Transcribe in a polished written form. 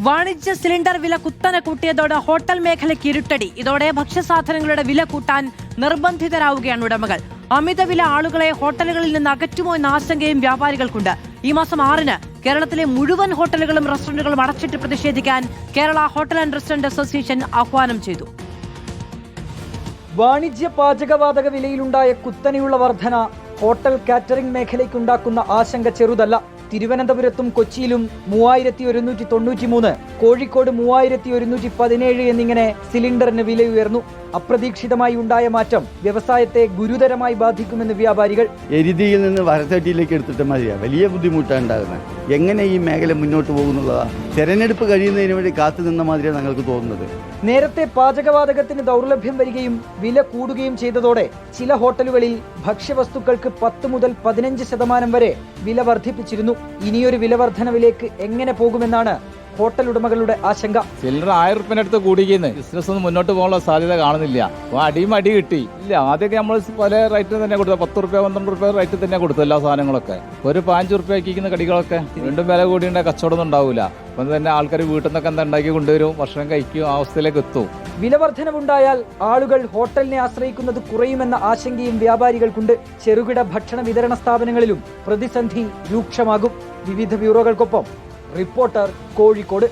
വാണിജ്യ സിലിണ്ടർ വില കുത്തനെ കൂട്ടിയതോടെ ഹോട്ടൽ മേഖലയ്ക്ക് ഇരുട്ടടി. ഇതോടെ ഭക്ഷ്യസാധനങ്ങളുടെ വില കൂട്ടാൻ നിർബന്ധിതരാവുകയാണ് ഉടമകൾ. അമിത വില ആളുകളെ ഹോട്ടലുകളിൽ നിന്ന് അകറ്റുമോ എന്ന ആശങ്കയും വ്യാപാരികൾക്കുണ്ട്. ഈ മാസം 6-ന് കേരളത്തിലെ മുഴുവൻ ഹോട്ടലുകളും റെസ്റ്റോറന്റുകളും അടച്ചിട്ട് പ്രതിഷേധിക്കാൻ Kerala hotel and restaurant association ആഹ്വാനം ചെയ്തു. വാണിജ്യ പാചകവാതക വിലയിലുണ്ടായ കുത്തനെയുള്ള വർധന ഹോട്ടൽ കാറ്ററിംഗ് മേഖലയ്ക്കുണ്ടാക്കുന്ന ആശങ്ക ചെറുതല്ല. തിരുവനന്തപുരത്തും കൊച്ചിയിലും 3193, കോഴിക്കോട് 3117 എന്നിങ്ങനെ സിലിണ്ടറിന് വില ഉയർന്നു. അപ്രതീക്ഷിതമായി ഉണ്ടായ മാറ്റം വ്യവസായത്തെ ഗുരുതരമായി ബാധിക്കുമെന്ന് വ്യാപാരികൾ. എരുതിയിൽ നിന്ന് വരത്തട്ടിയിലേക്ക് എടുത്തിട്ട് മതിയാ, വലിയ ബുദ്ധിമുട്ടാണ് ഉണ്ടാകുന്നത്. എങ്ങനെ ഈ മേഖല മുന്നോട്ട് പോകുന്നുള്ളതാണ്. തെരഞ്ഞെടുപ്പ് കഴിയുന്നതിന് വേണ്ടി കാത്തു നിന്ന മാതിരിയാണ് ഞങ്ങൾക്ക് തോന്നുന്നത്. നേരത്തെ പാചകവാതകത്തിന് ദൗർലഭ്യം വരികയും വില കൂടുകയും ചെയ്തതോടെ ചില ഹോട്ടലുകളിൽ ഭക്ഷ്യവസ്തുക്കൾക്ക് 10 മുതൽ 15% വരെ വില വർദ്ധിപ്പിച്ചിരുന്നു. ഇനിയൊരു വില വർധനവിലേക്ക് എങ്ങനെ പോകുമെന്നാണ് ഹോട്ടൽ ഉടമകളുടെ ആശങ്ക. സിലിണ്ടർ 1000 റുപ്യൻ്റെ അടുത്ത് കൂടിക്കുന്നു. ബിസിനസ് ഒന്നും മുന്നോട്ട് പോകാനുള്ള സാധ്യത കാണുന്നില്ല. അപ്പോൾ അടി കിട്ടി. ഇല്ല, ആദ്യമൊക്കെ നമ്മൾ പല റേറ്റ് തന്നെ കൊടുത്തത്, 10 റുപ്യ 12 റുപ്യ റേറ്റ് തന്നെ കൊടുത്തു എല്ലാ സാധനങ്ങളൊക്കെ. ഒരു 5 റുപ്യക്കുന്ന കടികളൊക്കെ വീണ്ടും വില കൂടിയുണ്ട്, കച്ചവടമൊന്നും ഉണ്ടാവില്ല. അപ്പം തന്നെ ആൾക്കാർ വീട്ടിൽ നിന്നൊക്കെ എന്താ ഉണ്ടാക്കി കൊണ്ടുവരും, ഭക്ഷണം കഴിക്കും, ആ അവസ്ഥയിലേക്ക് എത്തും. വില വർധനവുണ്ടായാൽ ആളുകൾ ഹോട്ടലിനെ ആശ്രയിക്കുന്നത് കുറയുമെന്ന ആശങ്കയും വ്യാപാരികൾക്കുണ്ട്. ചെറുകിട ഭക്ഷണ വിതരണ സ്ഥാപനങ്ങളിലും പ്രതിസന്ധി രൂക്ഷമാകും. വിവിധ ബ്യൂറോകൾക്കൊപ്പം റിപ്പോർട്ടർ, കോഴിക്കോട്.